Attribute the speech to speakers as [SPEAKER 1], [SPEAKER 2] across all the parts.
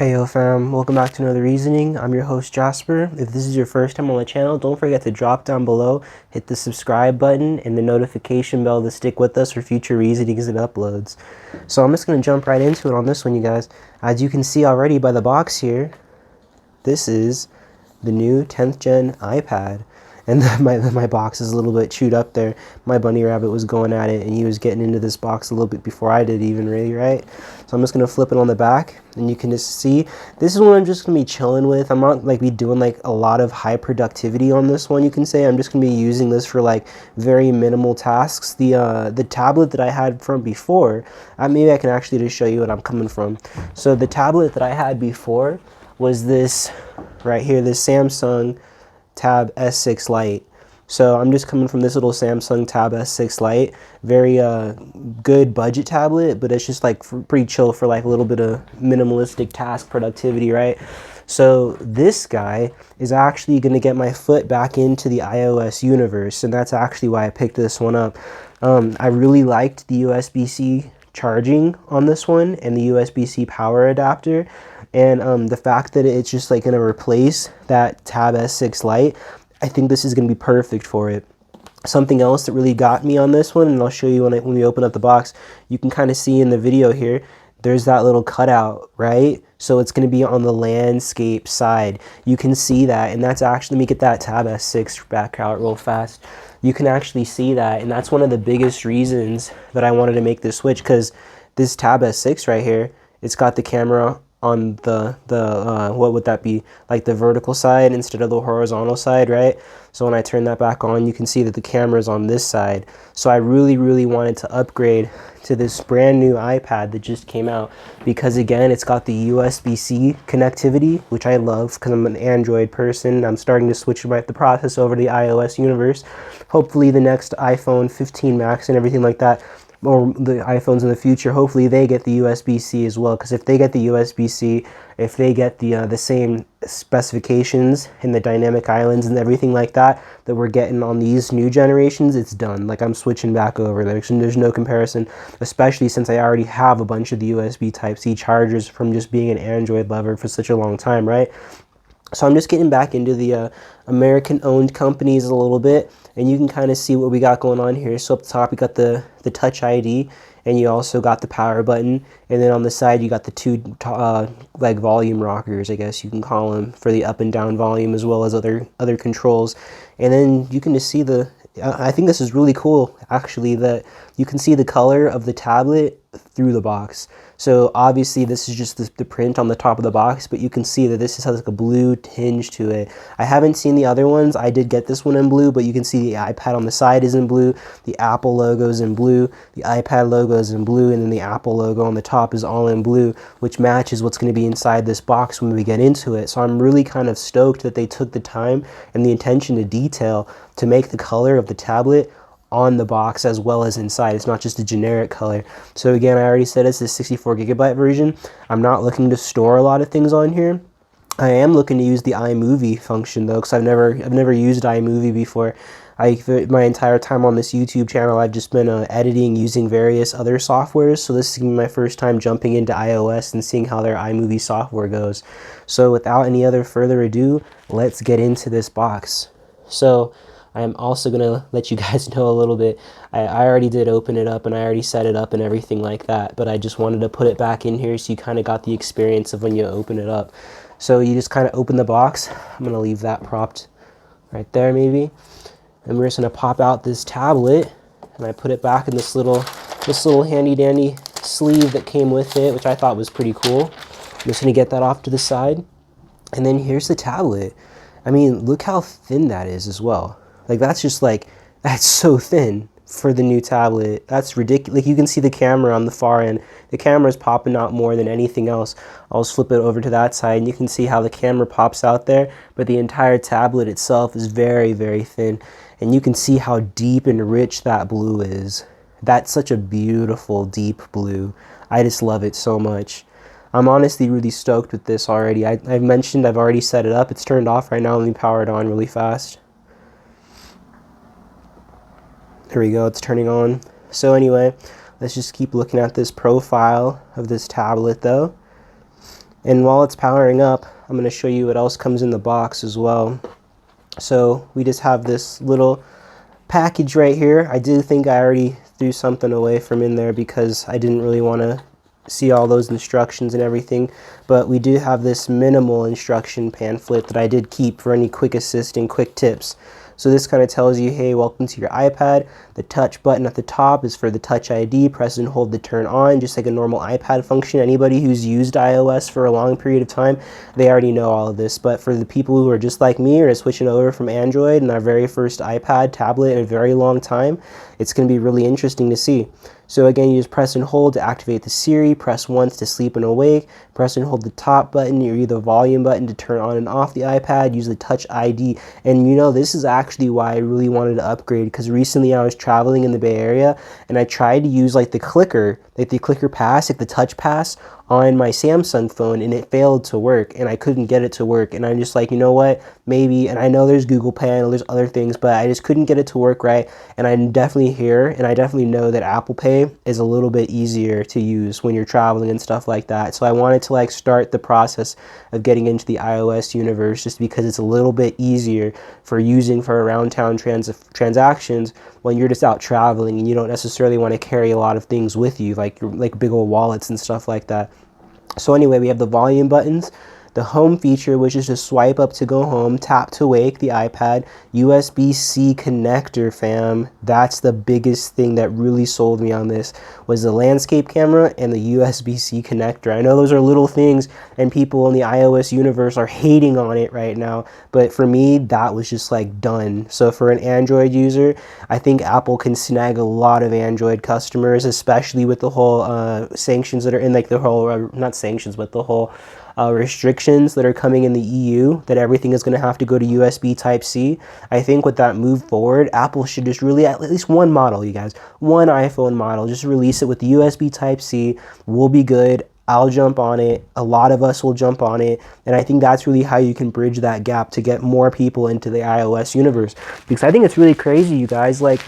[SPEAKER 1] Heyo fam, welcome back to another reasoning. I'm your host Jasper. If this is your first time on the channel, don't forget to drop down below, hit the subscribe button and the notification bell to stick with us for future reasonings and uploads. So I'm just going to jump right into it on this one, you guys. As you can see already by the box here, this is the new 10th gen iPad. And my box is a little bit chewed up there. My bunny rabbit was going at it and he was getting into this box a little bit before I did even, really, right? So I'm just going to flip it on the back and you can just see, this is what I'm just going to be chilling with. I'm not like be doing like a lot of high productivity on this one, you can say. I'm just going to be using this for like very minimal tasks. The tablet that I had from before, maybe I can actually just show you what I'm coming from. So the tablet that I had before was this right here, this Samsung Tab S6 Lite. So I'm just coming from this little Samsung Tab S6 Lite. Very good budget tablet, but it's just like pretty chill for like a little bit of minimalistic task productivity, right? So this guy is actually going to get my foot back into the iOS universe, and that's actually why I picked this one up. I really liked the USB-C charging on this one and the USB-C power adapter, and the fact that it's just like going to replace that Tab S6 Lite, I think this is going to be perfect for it. Something else that really got me on this one, and I'll show you when we open up the box, you can kind of see in the video here, there's that little cutout, right? So it's going to be on the landscape side. You can see that, and that's actually, let me get that Tab S6 back out real fast. You can actually see that, and that's one of the biggest reasons that I wanted to make this switch, because this Tab S6 right here, it's got the camera on the what would that be, like the vertical side instead of the horizontal side, right? So when I turn that back on, you can see that the camera is on this side. So I really wanted to upgrade to this brand new iPad that just came out, because again, it's got the USB-C connectivity, which I love because I'm an Android person. I'm starting to switch the process over to the iOS universe. Hopefully the next iPhone 15 Max and everything like that, or the iPhones in the future, hopefully they get the USB-C as well, because if they get the USB-C, if they get the same specifications in the dynamic islands and everything like that that we're getting on these new generations, it's done. Like, I'm switching back over. There's no comparison, especially since I already have a bunch of the USB Type-C chargers from just being an Android lover for such a long time, right? So I'm just getting back into the American-owned companies a little bit, and you can kind of see what we got going on here. So up the top, you got the Touch ID, and you also got the power button, and then on the side, you got the two like volume rockers, I guess you can call them, for the up and down volume, as well as other controls. And then you can just see I think this is really cool, actually, that you can see the color of the tablet through the box. So obviously this is just the print on the top of the box, but you can see that this has like a blue tinge to it. I haven't seen the other ones. I did get this one in blue, but you can see the iPad on the side is in blue, the Apple logo is in blue, the iPad logo is in blue, and then the Apple logo on the top is all in blue, which matches what's going to be inside this box when we get into it. So I'm really kind of stoked that they took the time and the attention to detail to make the color of the tablet on the box as well as inside. It's not just a generic color. So again, I already said it's the 64 gigabyte version. I'm not looking to store a lot of things on here. I am looking to use the iMovie function though, because I've never used iMovie before. My entire time on this YouTube channel, I've just been editing using various other softwares. So this is gonna be my first time jumping into iOS and seeing how their iMovie software goes. So without any other further ado, let's get into this box. So I'm also going to let you guys know a little bit. I already did open it up and I already set it up and everything like that, but I just wanted to put it back in here so you kind of got the experience of when you open it up. So you just kind of open the box. I'm going to leave that propped right there maybe. And we're just going to pop out this tablet, and I put it back in this little handy dandy sleeve that came with it, which I thought was pretty cool. I'm just going to get that off to the side. And then here's the tablet. I mean, look how thin that is as well. Like, that's so thin for the new tablet. That's ridiculous. Like, you can see the camera on the far end. The camera's popping out more than anything else. I'll just flip it over to that side, and you can see how the camera pops out there, but the entire tablet itself is very thin. And you can see how deep and rich that blue is. That's such a beautiful, deep blue. I just love it so much. I'm honestly really stoked with this already. I've mentioned I've already set it up. It's turned off right now. Let me power it on really fast. Here we go, it's turning on. So anyway, let's just keep looking at this profile of this tablet though. And while it's powering up, I'm going to show you what else comes in the box as well. So we just have this little package right here. I do think I already threw something away from in there because I didn't really want to see all those instructions and everything, but we do have this minimal instruction pamphlet that I did keep for any quick assist and quick tips. So this kind of tells you, hey, welcome to your iPad. The touch button at the top is for the Touch ID. Press and hold to turn on, just like a normal iPad function. Anybody who's used iOS for a long period of time, they already know all of this. But for the people who are just like me or are switching over from Android and our very first iPad tablet in a very long time, it's going to be really interesting to see. So again, you just press and hold to activate the Siri, press once to sleep and awake, press and hold the top button or the volume button to turn on and off the iPad, use the Touch ID. And you know, this is actually why I really wanted to upgrade, because recently I was traveling in the Bay Area and I tried to use like the clicker pass, like the touch pass on my Samsung phone, and it failed to work and I couldn't get it to work. And I'm just like, you know what, maybe, and I know there's Google Pay and there's other things, but I just couldn't get it to work right. And I'm definitely here, and I definitely know that Apple Pay is a little bit easier to use when you're traveling and stuff like that. So I wanted to like start the process of getting into the iOS universe just because it's a little bit easier for using for around town transactions when you're just out traveling and you don't necessarily want to carry a lot of things with you, like big old wallets and stuff like that. So anyway, we have the volume buttons, the home feature, which is just swipe up to go home, tap to wake the iPad, USB-C connector, fam. That's the biggest thing that really sold me on this, was the landscape camera and the USB-C connector. I know those are little things and people in the iOS universe are hating on it right now, but for me, that was just like done. So for an Android user, I think Apple can snag a lot of Android customers, especially with the whole sanctions that are in, like the whole, not sanctions, but the whole restrictions that are coming in the EU, that everything is going to have to go to USB Type-C. I think with that move forward, Apple should just really, at least one model, you guys, one iPhone model, just release it with the USB Type-C. We'll be good. I'll jump on it. A lot of us will jump on it. And I think that's really how you can bridge that gap to get more people into the iOS universe. Because I think it's really crazy, you guys. Like,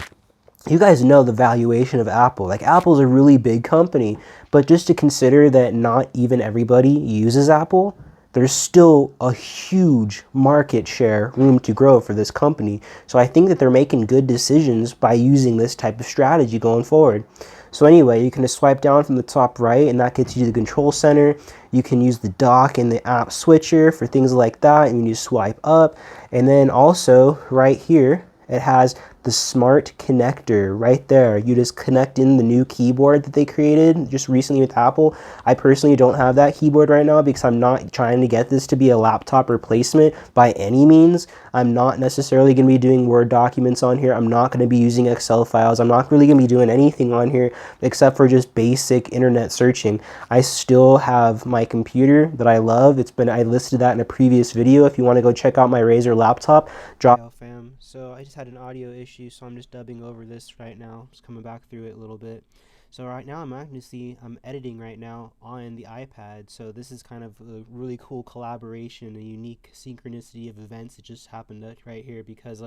[SPEAKER 1] you guys know the valuation of Apple. Like, Apple's a really big company, but just to consider that not even everybody uses Apple, there's still a huge market share room to grow for this company. So I think that they're making good decisions by using this type of strategy going forward. So anyway, you can just swipe down from the top right and that gets you to the control center. You can use the dock and the app switcher for things like that, and you swipe up. And then also right here, it has the smart connector right there. You just connect in the new keyboard that they created just recently with Apple. I personally don't have that keyboard right now because I'm not trying to get this to be a laptop replacement by any means. I'm not necessarily going to be doing Word documents on here. I'm not going to be using Excel files. I'm not really going to be doing anything on here except for just basic internet searching. I still have my computer that I love. I listed that in a previous video. If you want to go check out my Razer laptop, drop. Fam. So I just had an audio issue, so I'm just dubbing over this right now. Just coming back through it a little bit. So right now I'm editing right now on the iPad. So this is kind of a really cool collaboration, a unique synchronicity of events that just happened right here because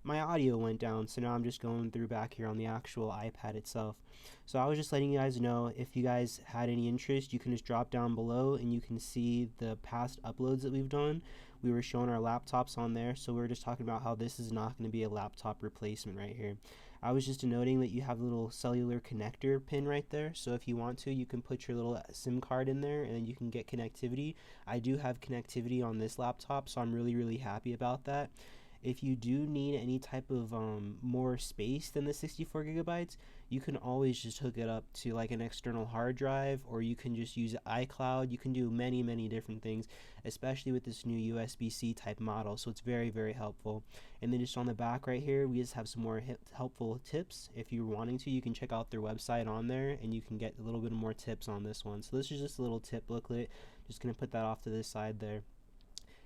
[SPEAKER 1] my audio went down. So now I'm just going through back here on the actual iPad itself. So I was just letting you guys know, if you guys had any interest, you can just drop down below and you can see the past uploads that we've done. We were showing our laptops on there, so we were just talking about how this is not going to be a laptop replacement right here. I was just noting that you have a little cellular connector pin right there, so if you want to, you can put your little SIM card in there and you can get connectivity. I do have connectivity on this laptop, so I'm really happy about that. If you do need any type of more space than the 64 gigabytes, you can always just hook it up to like an external hard drive, or you can just use iCloud. You can do many different things, especially with this new USB-C type model, so it's very helpful. And then just on the back right here, we just have some more helpful tips. If you're wanting to, you can check out their website on there and you can get a little bit more tips on this one. So this is just a little tip booklet. Just going to put that off to this side there.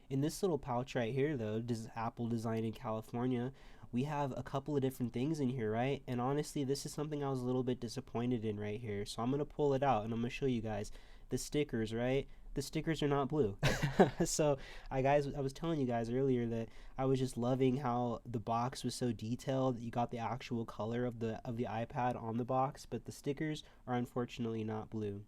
[SPEAKER 1] In this little pouch right here, though, this is Apple Design in California, we have a couple of different things in here, right? And honestly, this is something I was a little bit disappointed in right here. So I'm going to pull it out and I'm going to show you guys the stickers, right? The stickers are not blue. So I was telling you guys earlier that I was just loving how the box was so detailed. You got the actual color of the iPad on the box, but the stickers are unfortunately not blue.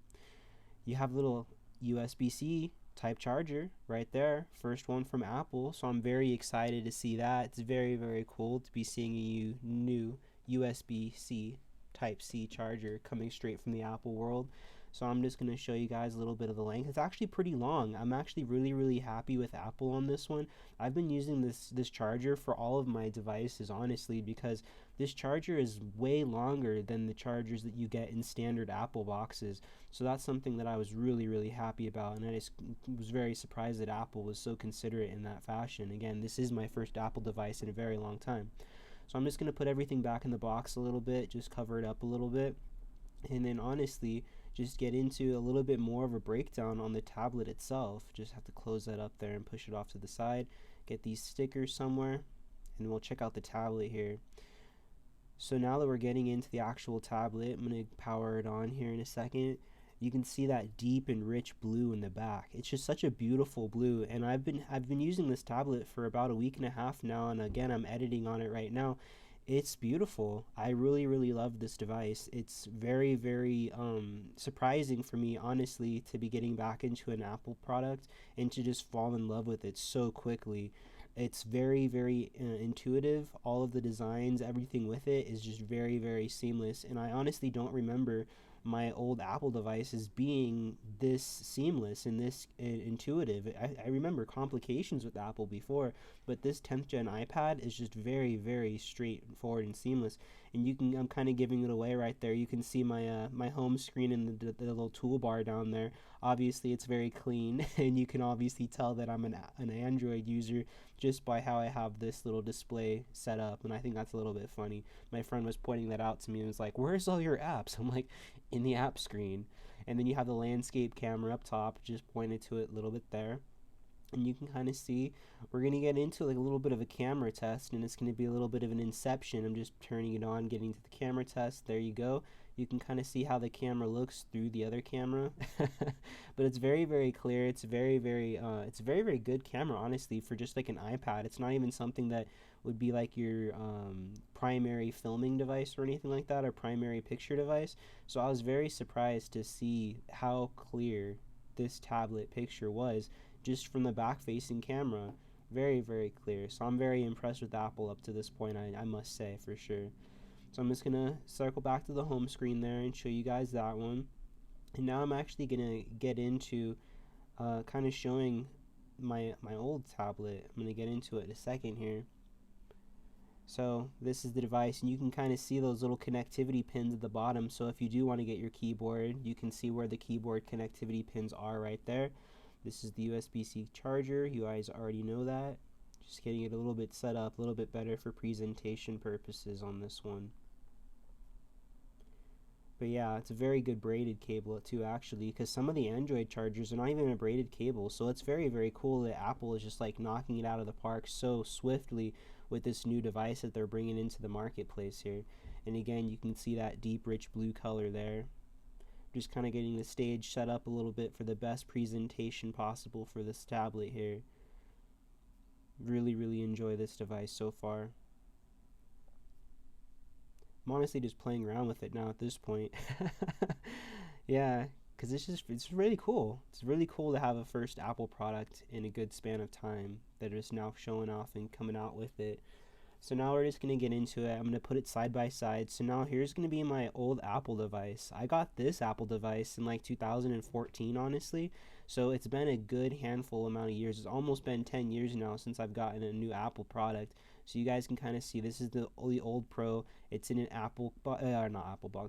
[SPEAKER 1] You have little USB-C type charger right there, first one from Apple. So I'm very excited to see that. It's very, very cool to be seeing a new USB-C type C charger coming straight from the Apple world. So I'm just going to show you guys a little bit of the length. It's actually pretty long. I'm actually really happy with Apple on this one. I've been using this charger for all of my devices, honestly, because this charger is way longer than the chargers that you get in standard Apple boxes. So that's something that I was really happy about, and I just was very surprised that Apple was so considerate in that fashion. Again, this is my first Apple device in a very long time. So I'm just going to put everything back in the box a little bit, just cover it up a little bit, and then honestly just get into a little bit more of a breakdown on the tablet itself. Just have to close that up there and push it off to the side, get these stickers somewhere, and we'll check out the tablet here. So now that we're getting into the actual tablet, I'm going to power it on here in a second. You can see that deep and rich blue in the back. It's just such a beautiful blue, and I've been using this tablet for about a week and a half now, and again I'm editing on it right now. It's beautiful. I really love this device. It's very surprising for me, honestly, to be getting back into an Apple product and to just fall in love with it so quickly. It's very intuitive. All of the designs, everything with it is just very seamless, and I honestly don't remember my old Apple devices being this seamless and this intuitive. I remember complications with Apple before, but this 10th gen iPad is just very straightforward and seamless. And you can, I'm kind of giving it away right there. You can see my my home screen and the little toolbar down there. Obviously it's very clean, and you can obviously tell that I'm an Android user just by how I have this little display set up, and I think that's a little bit funny. My friend was pointing that out to me and was like, "Where's all your apps?" I'm like, in the app screen. And then you have the landscape camera up top, just pointed to it a little bit there, and you can kind of see we're going to get into like a little bit of a camera test, and it's going to be a little bit of an inception. I'm just turning it on, getting to the camera test. There you go. You can kind of see how the camera looks through the other camera. But it's very clear. It's very good camera, honestly, for just like an iPad. It's not even something that would be like your primary filming device or anything like that, or primary picture device. So I was very surprised to see how clear this tablet picture was just from the back facing camera. Very clear. So I'm very impressed with Apple up to this point, I must say, for sure. So I'm just gonna circle back to the home screen there and show you guys that one. And now I'm actually gonna get into kind of showing my old tablet. I'm gonna get into it in a second here. So this is the device, and you can kind of see those little connectivity pins at the bottom. So if you do want to get your keyboard, you can see where the keyboard connectivity pins are right there. This is the USB-C charger. You guys already know that. Just getting it a little bit set up, a little bit better for presentation purposes on this one. But yeah, it's a very good braided cable too, actually, because some of the Android chargers are not even a braided cable. So it's very cool that Apple is just like knocking it out of the park so swiftly with this new device that they're bringing into the marketplace here. And again, you can see that deep rich blue color there. Just kind of getting the stage set up a little bit for the best presentation possible for this tablet here. Really enjoy this device so far. I'm honestly just playing around with it now at this point. Yeah, because it's really cool. It's really cool to have a first Apple product in a good span of time that is now showing off and coming out with it. So now we're just going to get into it. I'm going to put it side by side. So now here's going to be my old Apple device. I got this Apple device in like 2014, honestly. So it's been a good handful amount of years. It's almost been 10 years now since I've gotten a new Apple product. So you guys can kind of see this is the old Pro. It's in an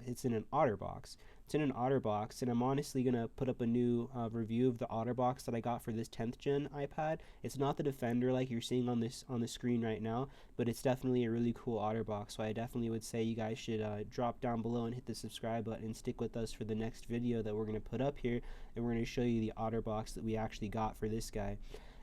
[SPEAKER 1] it's in an OtterBox. It's in an OtterBox, and I'm honestly going to put up a new review of the OtterBox that I got for this 10th gen iPad. It's not the Defender like you're seeing on the screen right now, but it's definitely a really cool OtterBox. So I definitely would say you guys should drop down below and hit the subscribe button and stick with us for the next video that we're going to put up here, and we're going to show you the OtterBox that we actually got for this guy.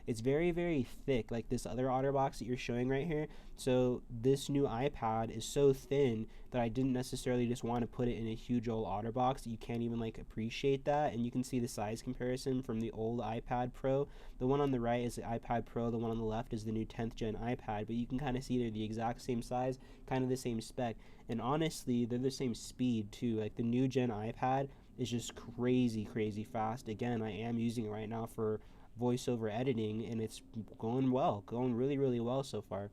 [SPEAKER 1] It's very thick, like this other OtterBox that you're showing right here. So this new iPad is so thin that I didn't necessarily just want to put it in a huge old OtterBox. You can't even like appreciate that, and you can see the size comparison from the old iPad Pro. The one on the right is the iPad Pro, the one on the left is the new 10th gen iPad, but you can kind of see they're the exact same size, kind of the same spec, and honestly they're the same speed too. Like the new gen iPad is just crazy fast. Again, I am using it right now for voiceover editing, and it's going well, going really well so far.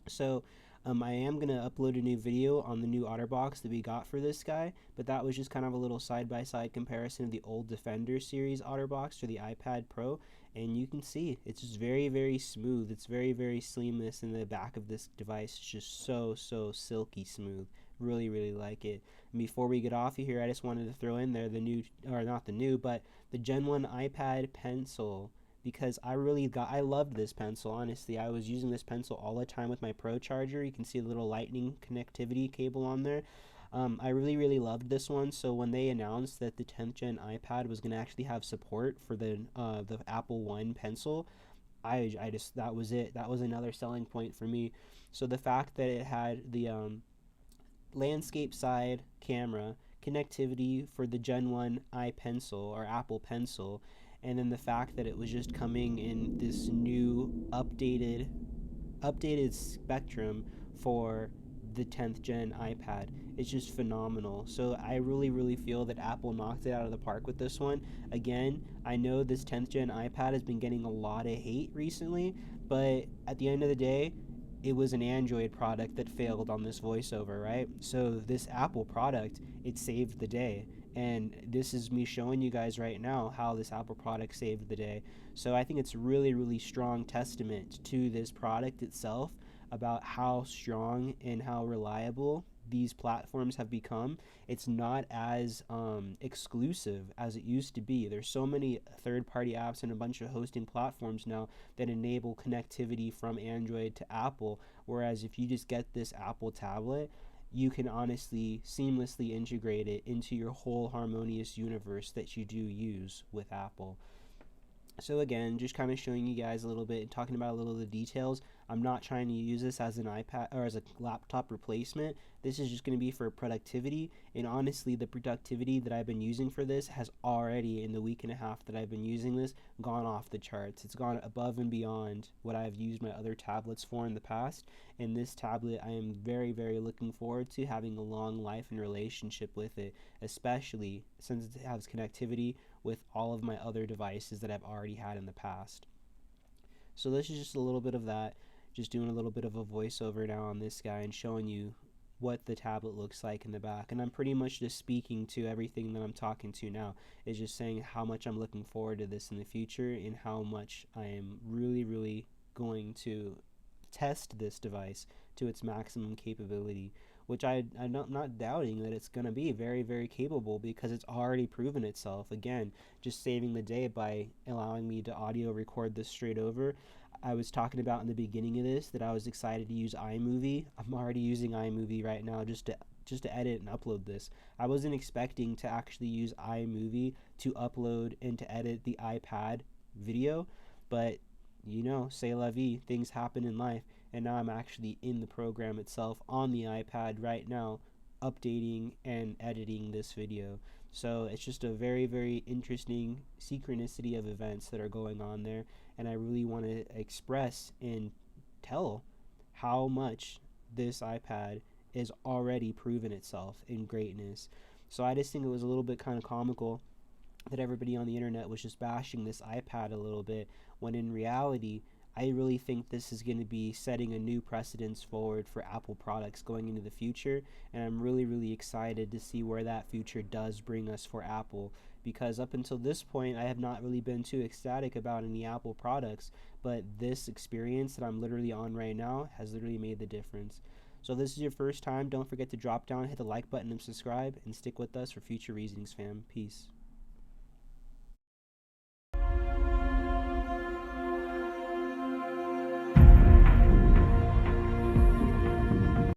[SPEAKER 1] So I am going to upload a new video on the new OtterBox that we got for this guy, but that was just kind of a little side-by-side comparison of the old Defender series OtterBox to the iPad Pro, and you can see it's just very smooth. It's very seamless, and the back of this device is just so silky smooth. Really like it. And before we get off of here, I just wanted to throw in there the new, or not the new, but the Gen 1 iPad pencil, because I loved this pencil. Honestly, I was using this pencil all the time with my Pro charger. You can see the little lightning connectivity cable on there. I really loved this one. So when they announced that the 10th gen iPad was going to actually have support for the Apple One pencil, I just, that was it. That was another selling point for me. So the fact that it had the landscape side camera, connectivity for the Gen 1 iPencil or Apple Pencil, and then the fact that it was just coming in this new updated spectrum for the 10th gen iPad. It's just phenomenal. So I really feel that Apple knocked it out of the park with this one. Again, I know this 10th gen iPad has been getting a lot of hate recently, but at the end of the day, it was an Android product that failed on this voiceover, right? So this Apple product, it saved the day. And this is me showing you guys right now how this Apple product saved the day. So I think it's really strong testament to this product itself about how strong and how reliable these platforms have become. It's not as exclusive as it used to be. There's so many third-party apps and a bunch of hosting platforms now that enable connectivity from Android to Apple, whereas if you just get this Apple tablet, you can honestly seamlessly integrate it into your whole harmonious universe that you do use with Apple. So again, just kind of showing you guys a little bit and talking about a little of the details. I'm not trying to use this as an iPad or as a laptop replacement. This is just going to be for productivity, and honestly, the productivity that I've been using for this has already, in the week and a half that I've been using this, gone off the charts. It's gone above and beyond what I've used my other tablets for in the past, and this tablet I am very looking forward to having a long life and relationship with it, especially since it has connectivity with all of my other devices that I've already had in the past. So this is just a little bit of that, just doing a little bit of a voiceover now on this guy and showing you what the tablet looks like in the back. And I'm pretty much just speaking to everything that I'm talking to now, is just saying how much I'm looking forward to this in the future and how much I am really going to test this device to its maximum capability, which I'm not doubting that it's going to be very capable, because it's already proven itself. Again, just saving the day by allowing me to audio record this straight over. I was talking about in the beginning of this that I was excited to use iMovie. I'm already using iMovie right now just to edit and upload this. I wasn't expecting to actually use iMovie to upload and to edit the iPad video, but you know, c'est la vie, things happen in life, and now I'm actually in the program itself on the iPad right now, updating and editing this video. So it's just a very interesting synchronicity of events that are going on there, and I really want to express and tell how much this iPad is already proven itself in greatness. So I just think it was a little bit kind of comical that everybody on the internet was just bashing this iPad a little bit, when in reality, I really think this is going to be setting a new precedence forward for Apple products going into the future, and I'm really excited to see where that future does bring us for Apple, because up until this point, I have not really been too ecstatic about any Apple products, but this experience that I'm literally on right now has literally made the difference. So if this is your first time, don't forget to drop down, hit the like button and subscribe, and stick with us for future reasonings, fam. Peace.